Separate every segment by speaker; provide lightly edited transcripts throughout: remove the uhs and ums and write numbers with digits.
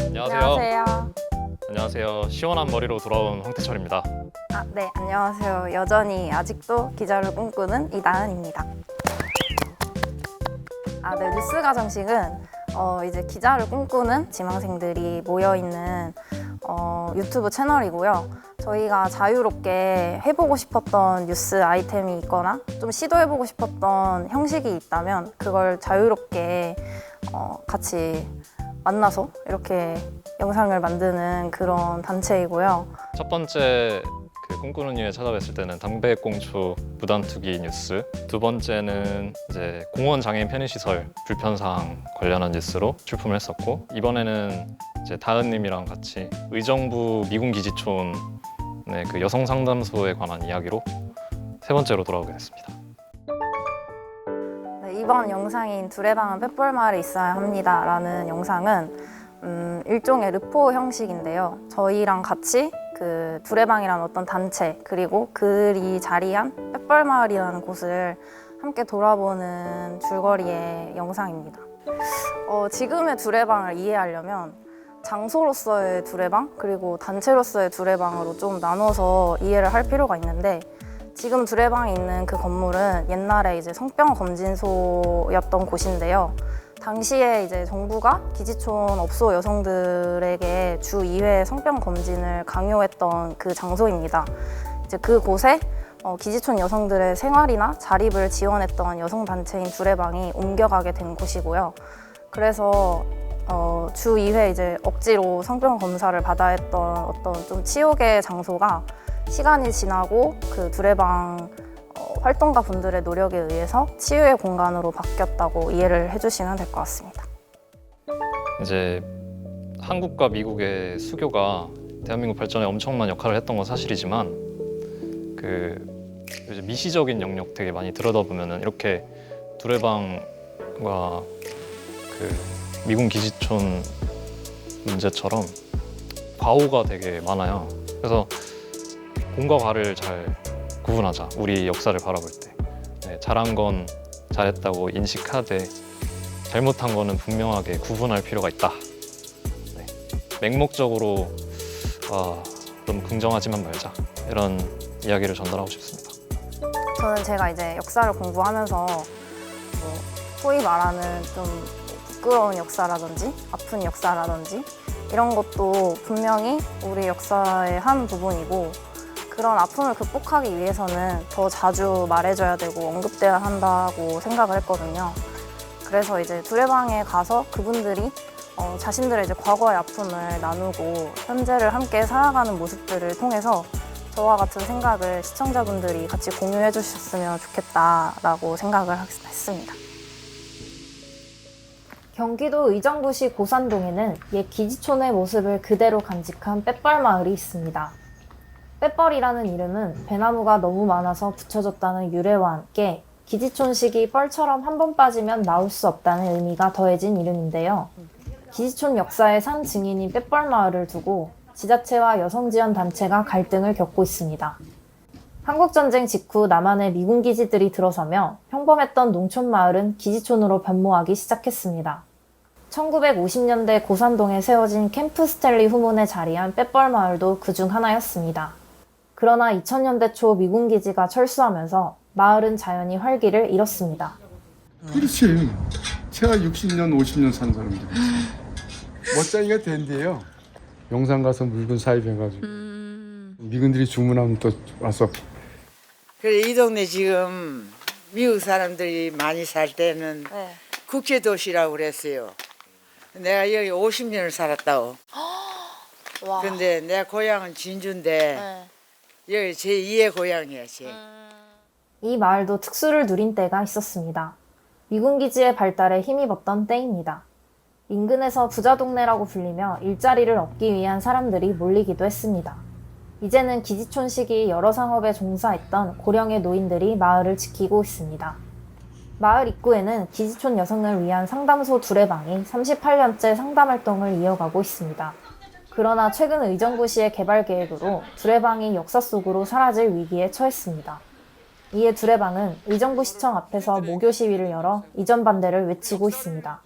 Speaker 1: 안녕하세요.
Speaker 2: 안녕하세요. 시원한 머리로 돌아온 황태철입니다.
Speaker 1: 네, 안녕하세요. 여전히 아직도 기자를 꿈꾸는 이다은입니다. 네, 뉴스 가정식은 이제 기자를 꿈꾸는 지망생들이 모여있는 유튜브 채널이고요. 저희가 자유롭게 해보고 싶었던 뉴스 아이템이 있거나 좀 시도해보고 싶었던 형식이 있다면 그걸 자유롭게 같이 만나서 이렇게 영상을 만드는 그런 단체이고요.
Speaker 2: 첫 번째 꿈꾸는 이유에 찾아뵀을 때는 담배꽁초 무단투기 뉴스, 두 번째는 이제 공원 장애인 편의시설 불편사항 관련한 뉴스로 출품을 했었고, 이번에는 이제 다은님이랑 같이 의정부 미군기지촌의 그 여성 상담소에 관한 이야기로 세 번째로 돌아오게 됐습니다.
Speaker 1: 네, 이번 영상인 둘의 방은 펫볼마을에 있어야 합니다 라는 영상은 일종의 르포 형식인데요. 저희랑 같이 그 둘의 방이라는 어떤 단체 그리고 그들이 자리한 펫볼마을이라는 곳을 함께 돌아보는 줄거리의 영상입니다. 지금의 둘의 방을 이해하려면 장소로서의 둘의 방 그리고 단체로서의 둘의 방으로 좀 나눠서 이해를 할 필요가 있는데, 지금 둘의 방에 있는 그 건물은 옛날에 이제 성병 검진소였던 곳인데요. 당시에 이제 정부가 기지촌 업소 여성들에게 주 2회 성병 검진을 강요했던 그 장소입니다. 이제 그곳에 기지촌 여성들의 생활이나 자립을 지원했던 여성 단체인 둘의 방이 옮겨가게 된 곳이고요. 그래서 주 2회 이제 억지로 성병 검사를 받아야 했던 어떤 좀 치욕의 장소가 시간이 지나고 그 둘의 방 활동가 분들의 노력에 의해서 치유의 공간으로 바뀌었다고 이해를 해주시면 될 것 같습니다.
Speaker 2: 이제 한국과 미국의 수교가 대한민국 발전에 엄청난 역할을 했던 건 사실이지만, 그 이제 미시적인 영역 되게 많이 들여다보면은 이렇게 둘의 방과 그 미군 기지촌 문제처럼 과오가 되게 많아요. 그래서 공과 과를 잘 구분하자. 우리 역사를 바라볼 때 잘한 건 잘했다고 인식하되 잘못한 거는 분명하게 구분할 필요가 있다. 맹목적으로 너무 긍정하지만 말자, 이런 이야기를 전달하고 싶습니다.
Speaker 1: 저는 제가 이제 역사를 공부하면서 소위 말하는 좀 부끄러운 역사라든지 아픈 역사라든지 이런 것도 분명히 우리 역사의 한 부분이고, 그런 아픔을 극복하기 위해서는 더 자주 말해줘야 되고 언급돼야 한다고 생각을 했거든요. 그래서 이제 둘의 방에 가서 그분들이 자신들의 이제 과거의 아픔을 나누고 현재를 함께 살아가는 모습들을 통해서 저와 같은 생각을 시청자분들이 같이 공유해 주셨으면 좋겠다라고 생각을 했습니다.
Speaker 3: 경기도 의정부시 고산동에는 옛 기지촌의 모습을 그대로 간직한 뺏벌마을이 있습니다. 뺏벌이라는 이름은 배나무가 너무 많아서 붙여졌다는 유래와 함께 기지촌식이 뻘처럼 한 번 빠지면 나올 수 없다는 의미가 더해진 이름인데요. 기지촌 역사의 산 증인인 뺏벌마을을 두고 지자체와 여성지원단체가 갈등을 겪고 있습니다. 한국전쟁 직후 남한의 미군기지들이 들어서며 평범했던 농촌마을은 기지촌으로 변모하기 시작했습니다. 1950년대 고산동에 세워진 캠프 스탠리 후문에 자리한 뺏벌마을도 그중 하나였습니다. 그러나 2000년대 초 미군기지가 철수하면서 마을은 자연히 활기를 잃었습니다.
Speaker 4: 그렇지. 제가 60년, 50년 산 사람들이지. 멋쟁이가 된대요. 영산 가서 물건 사입해가지고 미군들이 주문하면 또 와서.
Speaker 5: 그래, 이 동네 지금 미국 사람들이 많이 살 때는 국제도시라고 그랬어요. 내가 여기 50년을 살았다고.
Speaker 1: 와.
Speaker 5: 근데 내 고향은 진주인데 여기 제2의 고향이야.
Speaker 3: 이 마을도 특수를 누린 때가 있었습니다. 미군기지의 발달에 힘입었던 때입니다. 인근에서 부자 동네라고 불리며 일자리를 얻기 위한 사람들이 몰리기도 했습니다. 이제는 기지촌 시기 여러 상업에 종사했던 고령의 노인들이 마을을 지키고 있습니다. 마을 입구에는 기지촌 여성을 위한 상담소 둘의 방이 38년째 상담 활동을 이어가고 있습니다. 그러나 최근 의정부시의 개발 계획으로 둘의 방이 역사 속으로 사라질 위기에 처했습니다. 이에 두레방은 의정부 시청 앞에서 모교 시위를 열어 이전 반대를 외치고 있습니다.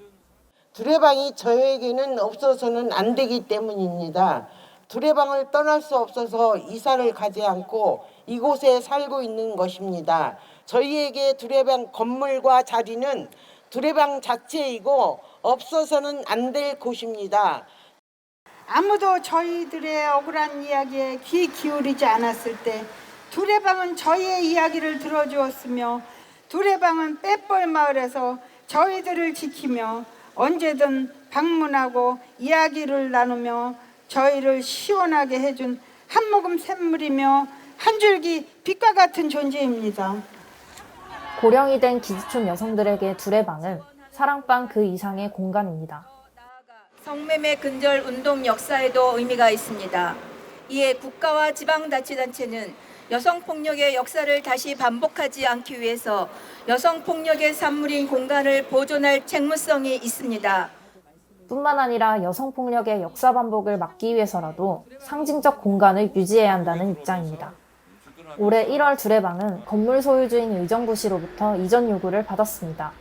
Speaker 6: 두레방이 저에게는 없어서는 안 되기 때문입니다. 두레방을 떠날 수 없어서 이사를 가지 않고 이곳에 살고 있는 것입니다. 저희에게 두레방 건물과 자리는 두레방 자체이고 없어서는 안 될 곳입니다.
Speaker 7: 아무도 저희들의 억울한 이야기에 귀 기울이지 않았을 때 두레방은 저희의 이야기를 들어주었으며 두레방은 빼뻘 마을에서 저희들을 지키며 언제든 방문하고 이야기를 나누며 저희를 시원하게 해준 한 모금 샘물이며 한 줄기 빛과 같은 존재입니다.
Speaker 3: 고령이 된 기지촌 여성들에게 두레방은 사랑방 그 이상의 공간입니다.
Speaker 8: 성매매 근절 운동 역사에도 의미가 있습니다. 이에 국가와 지방자치단체는 여성폭력의 역사를 다시 반복하지 않기 위해서 여성폭력의 산물인 공간을 보존할 책무성이 있습니다.
Speaker 3: 뿐만 아니라 여성폭력의 역사 반복을 막기 위해서라도 상징적 공간을 유지해야 한다는 입장입니다. 올해 1월 두레방은 건물 소유주인 의정부시로부터 이전 요구를 받았습니다.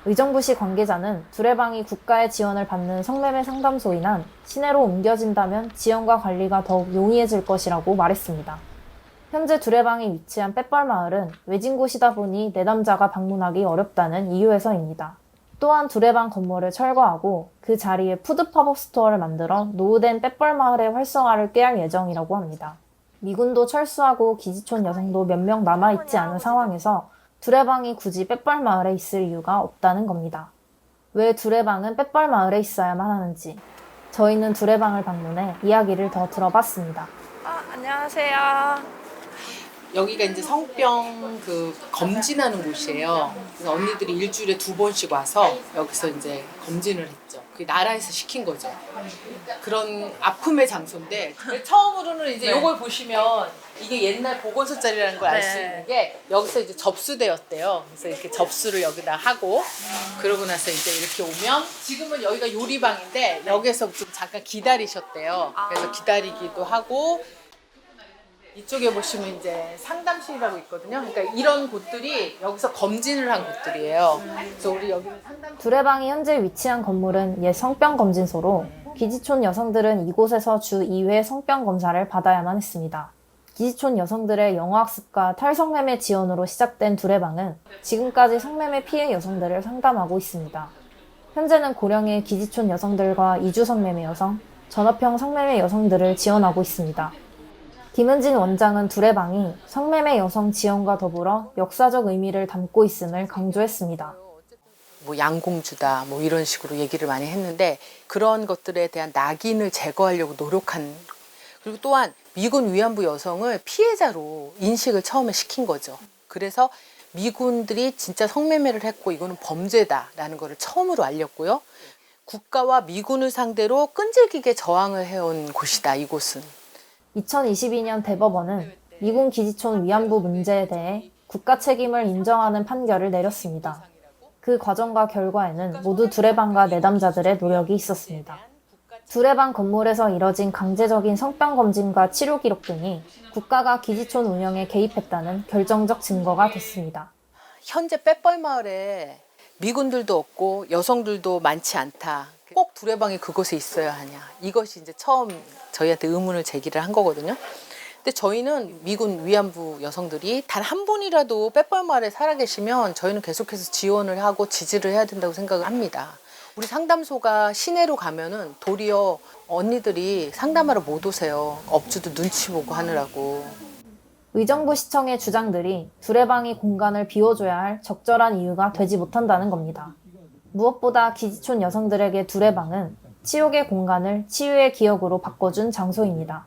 Speaker 3: 의정부시 관계자는 두레방이 국가의 지원을 받는 성매매 상담소인 시내로 옮겨진다면 지원과 관리가 더욱 용이해질 것이라고 말했습니다. 현재 두레방이 위치한 빼뻘마을은 외진 곳이다 보니 내담자가 방문하기 어렵다는 이유에서입니다. 또한 두레방 건물을 철거하고 그 자리에 푸드팝업 스토어를 만들어 노후된 빼뻘마을의 활성화를 꾀할 예정이라고 합니다. 미군도 철수하고 기지촌 여성도 몇 명 남아있지 않은 상황에서 두레방이 굳이 빼뻘마을에 있을 이유가 없다는 겁니다. 왜 두레방은 빼뻘마을에 있어야만 하는지 저희는 두레방을 방문해 이야기를 더 들어봤습니다.
Speaker 1: 안녕하세요.
Speaker 9: 여기가 이제 성병 검진하는 곳이에요. 그래서 언니들이 일주일에 2번씩 와서 여기서 이제 검진을 했죠. 그게 나라에서 시킨 거죠. 그런 아픔의 장소인데 처음으로는 이제 이걸 보시면 이게 옛날 보건소 자리라는 걸 알 수 있는 게 여기서 이제 접수대였대요. 그래서 이렇게 접수를 여기다 하고 그러고 나서 이제 이렇게 오면 지금은 여기가 요리방인데 여기서 좀 잠깐 기다리셨대요. 그래서 기다리기도 하고 이쪽에 보시면 이제 상담실이라고 있거든요. 그러니까 이런 곳들이 여기서 검진을 한 곳들이에요. 그래서 우리 여기는
Speaker 3: 두레방이 현재 위치한 건물은 옛 성병검진소로 기지촌 여성들은 이곳에서 주 2회 성병 검사를 받아야만 했습니다. 기지촌 여성들의 영어학습과 탈성매매 지원으로 시작된 두레방은 지금까지 성매매 피해 여성들을 상담하고 있습니다. 현재는 고령의 기지촌 여성들과 이주 성매매 여성, 전업형 성매매 여성들을 지원하고 있습니다. 김은진 원장은 두레방이 성매매 여성 지원과 더불어 역사적 의미를 담고 있음을 강조했습니다.
Speaker 9: 뭐 양공주다 뭐 이런 식으로 얘기를 많이 했는데 그런 것들에 대한 낙인을 제거하려고 노력한 그리고 또한 미군 위안부 여성을 피해자로 인식을 처음에 시킨 거죠. 그래서 미군들이 진짜 성매매를 했고 이거는 범죄다라는 거를 처음으로 알렸고요. 국가와 미군을 상대로 끈질기게 저항을 해온 곳이다, 이곳은.
Speaker 3: 2022년 대법원은 미군 기지촌 위안부 문제에 대해 국가 책임을 인정하는 판결을 내렸습니다. 그 과정과 결과에는 모두 두레방과 내담자들의 노력이 있었습니다. 두레방 건물에서 이뤄진 강제적인 성병 검진과 치료 기록 등이 국가가 기지촌 운영에 개입했다는 결정적 증거가 됐습니다.
Speaker 9: 현재 빼뻘마을에 미군들도 없고 여성들도 많지 않다. 꼭 두레방이 그곳에 있어야 하냐. 이것이 이제 처음 저희한테 의문을 제기를 한 거거든요. 근데 저희는 미군 위안부 여성들이 단 한 분이라도 빼뻘마을에 살아계시면 저희는 계속해서 지원을 하고 지지를 해야 된다고 생각을 합니다. 우리 상담소가 시내로 가면은 도리어 언니들이 상담하러 못 오세요. 업주도 눈치 보고 하느라고.
Speaker 3: 의정부 시청의 주장들이 두레방이 공간을 비워줘야 할 적절한 이유가 되지 못한다는 겁니다. 무엇보다 기지촌 여성들에게 두레방은 치욕의 공간을 치유의 기억으로 바꿔준 장소입니다.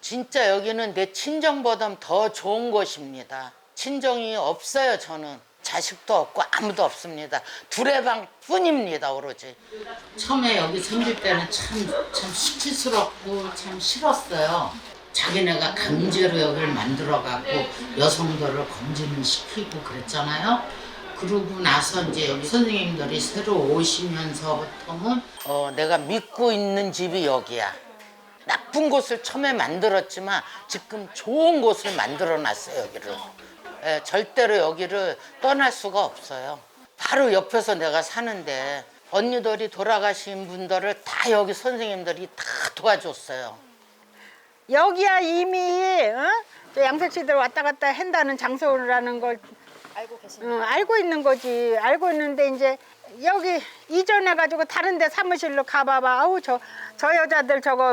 Speaker 10: 진짜 여기는 내 친정보다 더 좋은 곳입니다. 친정이 없어요, 저는. 자식도 없고 아무도 없습니다. 두레방 뿐입니다, 오로지. 처음에 여기 생길 때는 참 수치스럽고 참 싫었어요. 자기네가 강제로 여기를 만들어갖고 여성들을 검진을 시키고 그랬잖아요. 그러고 나서 이제 여기 선생님들이 새로 오시면서부터는 내가 믿고 있는 집이 여기야. 나쁜 곳을 처음에 만들었지만 지금 좋은 곳을 만들어놨어요, 여기를. 예, 절대로 여기를 떠날 수가 없어요. 바로 옆에서 내가 사는데 언니들이 돌아가신 분들을 다 여기 선생님들이 다 도와줬어요.
Speaker 7: 여기야 이미 저 양석씨들 왔다 갔다 한다는 장소라는 걸
Speaker 1: 알고 계신
Speaker 7: 알고 있는 거지. 알고 있는데 이제 여기 이전해 가지고 다른 데 사무실로 가봐봐. 아우 저 여자들 저거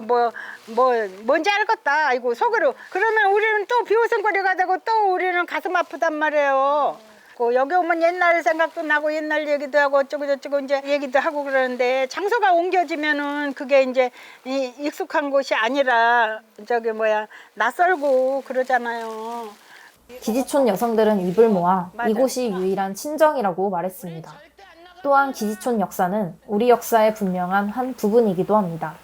Speaker 7: 뭔지 알겠다. 아이고 속으로. 그러면 우리는 또 비웃음거리가 되고 또 우리는 가슴 아프단 말이에요. 여기 오면 옛날 생각도 나고 옛날 얘기도 하고 어쩌고 저쩌고 이제 얘기도 하고 그러는데 장소가 옮겨지면은 그게 이제 익숙한 곳이 아니라 낯설고 그러잖아요.
Speaker 3: 기지촌 여성들은 입을 모아 이곳이 유일한 친정이라고 말했습니다. 또한 기지촌 역사는 우리 역사의 분명한 한 부분이기도 합니다.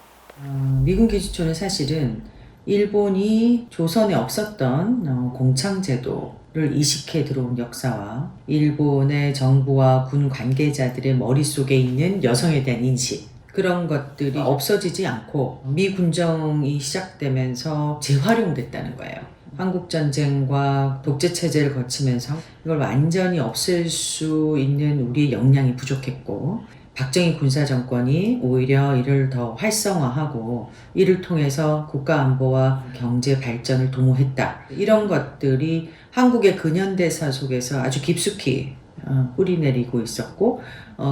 Speaker 11: 미군 기지촌은 사실은 일본이 조선에 없었던 공창제도를 이식해 들어온 역사와 일본의 정부와 군 관계자들의 머릿속에 있는 여성에 대한 인식, 그런 것들이 없어지지 않고 미군정이 시작되면서 재활용됐다는 거예요. 한국전쟁과 독재체제를 거치면서 이걸 완전히 없앨 수 있는 우리의 역량이 부족했고, 박정희 군사정권이 오히려 이를 더 활성화하고 이를 통해서 국가안보와 경제 발전을 도모했다. 이런 것들이 한국의 근현대사 속에서 아주 깊숙이 뿌리내리고 있었고,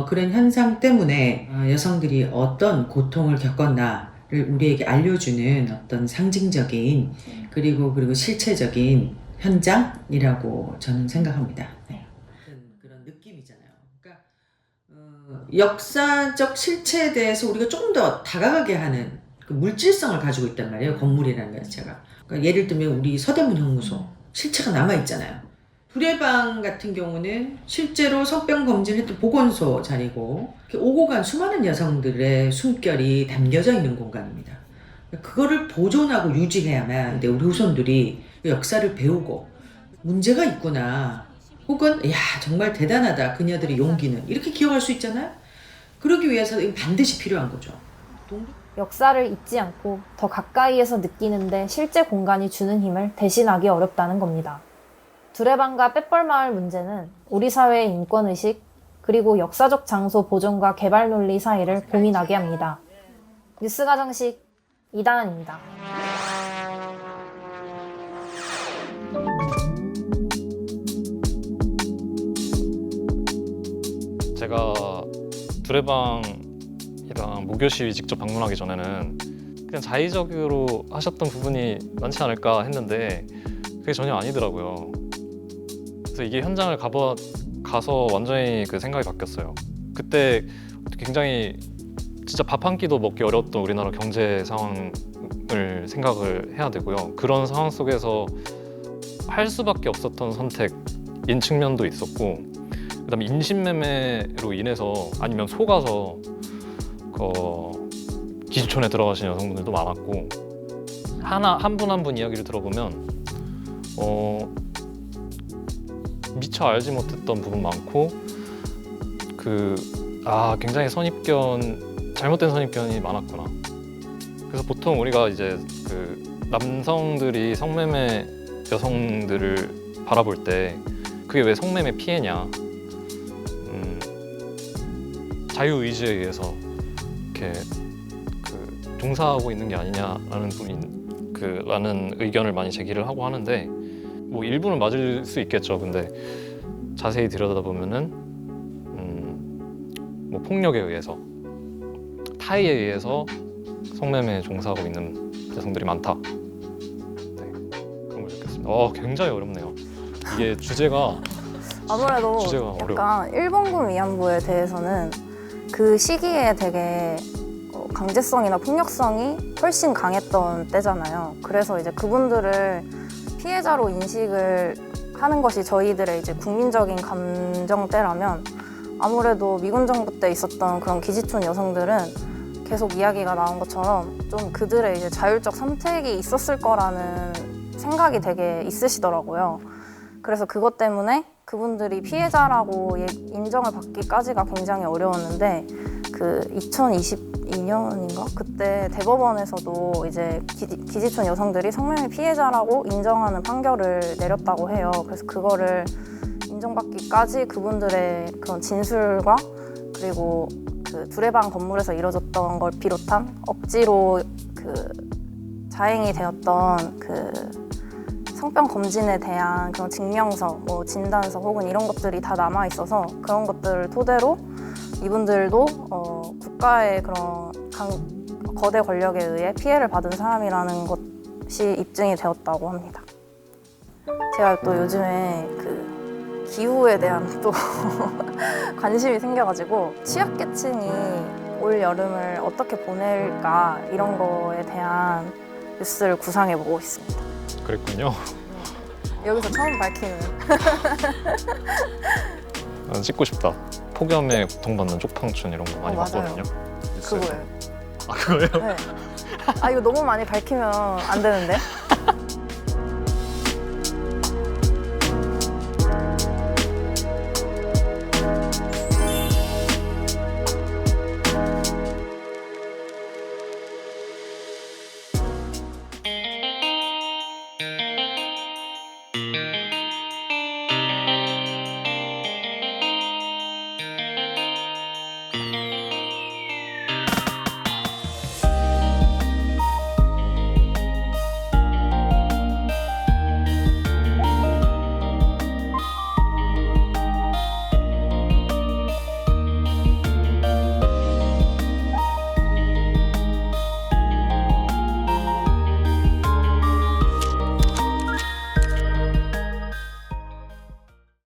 Speaker 11: 그런 현상 때문에 여성들이 어떤 고통을 겪었나를 우리에게 알려주는 어떤 상징적인 그리고 실체적인 현장이라고 저는 생각합니다. 네. 그런 느낌이잖아요. 그러니까 역사적 실체에 대해서 우리가 조금 더 다가가게 하는 그 물질성을 가지고 있단 말이에요. 건물이라는 것 자체가. 그러니까 예를 들면 우리 서대문 형무소 실체가 남아있잖아요. 두레방 같은 경우는 실제로 성병 검진했던 보건소 자리고 오고 간 수많은 여성들의 숨결이 담겨져 있는 공간입니다. 그거를 보존하고 유지해야만 우리 후손들이 역사를 배우고 문제가 있구나, 혹은 야 정말 대단하다 그녀들의 용기는, 이렇게 기억할 수 있잖아요. 그러기 위해서 반드시 필요한 거죠.
Speaker 3: 역사를 잊지 않고 더 가까이에서 느끼는데 실제 공간이 주는 힘을 대신하기 어렵다는 겁니다. 두레방과 뺏벌마을 문제는 우리 사회의 인권의식 그리고 역사적 장소 보존과 개발 논리 사이를 고민하게 합니다. 뉴스가정식 이다은입니다.
Speaker 2: 제가 두레방이랑 모교 시위 직접 방문하기 전에는 그냥 자의적으로 하셨던 부분이 많지 않을까 했는데 그게 전혀 아니더라고요. 그래서 이게 현장을 가서 완전히 그 생각이 바뀌었어요. 그때 굉장히 진짜 밥 한 끼도 먹기 어려웠던 우리나라 경제 상황을 생각을 해야 되고요. 그런 상황 속에서 할 수밖에 없었던 선택인 측면도 있었고, 그다음에 인신매매로 인해서 아니면 속아서 기지촌에 들어가신 여성분들도 많았고, 한 분 한 분 이야기를 들어보면 미처 알지 못했던 부분 많고, 굉장히 잘못된 선입견이 많았구나. 그래서 보통 우리가 이제 남성들이 성매매 여성들을 바라볼 때 그게 왜 성매매 피해냐, 자유의지에 의해서 이렇게 종사하고 있는 게 아니냐라는 라는 의견을 많이 제기를 하고 하는데, 뭐 일부는 맞을 수 있겠죠. 근데 자세히 들여다보면은 뭐 폭력에 의해서, 타의에 의해서 성매매에 종사하고 있는 여성들이 많다. 네, 그런 걸 느꼈습니다. 굉장히 어렵네요. 이게 주제가
Speaker 1: 아무래도 약간 일본군 위안부에 대해서는 그 시기에 되게 강제성이나 폭력성이 훨씬 강했던 때잖아요. 그래서 이제 그분들을 피해자로 인식을 하는 것이 저희들의 이제 국민적인 감정 때라면, 아무래도 미군 정부 때 있었던 그런 기지촌 여성들은 계속 이야기가 나온 것처럼 좀 그들의 이제 자율적 선택이 있었을 거라는 생각이 되게 있으시더라고요. 그래서 그것 때문에 그분들이 피해자라고 인정을 받기까지가 굉장히 어려웠는데, 2020 2012년인가? 그때 대법원에서도 이제 기지촌 여성들이 성매매 피해자라고 인정하는 판결을 내렸다고 해요. 그래서 그거를 인정받기까지 그분들의 그런 진술과 그리고 그 두레방 건물에서 이뤄졌던 걸 비롯한 억지로 그 자행이 되었던 그 성병 검진에 대한 그런 증명서, 뭐 진단서 혹은 이런 것들이 다 남아 있어서 그런 것들을 토대로 이분들도 국가의 그런 거대 권력에 의해 피해를 받은 사람이라는 것이 입증이 되었다고 합니다. 제가 또 요즘에 그 기후에 대한 또 관심이 생겨가지고 취약계층이 올 여름을 어떻게 보낼까 이런 거에 대한 뉴스를 구상해보고 있습니다.
Speaker 2: 그랬군요.
Speaker 1: 여기서 처음 밝히는
Speaker 2: 난 찍고 싶다. 폭염에 고통받는 쪽방촌 이런 거 많이
Speaker 1: 맞아요.
Speaker 2: 봤거든요. 뉴스에서.
Speaker 1: 그거예요.
Speaker 2: 아 그거예요?
Speaker 1: 네. 아 이거 너무 많이 밝히면 안 되는데?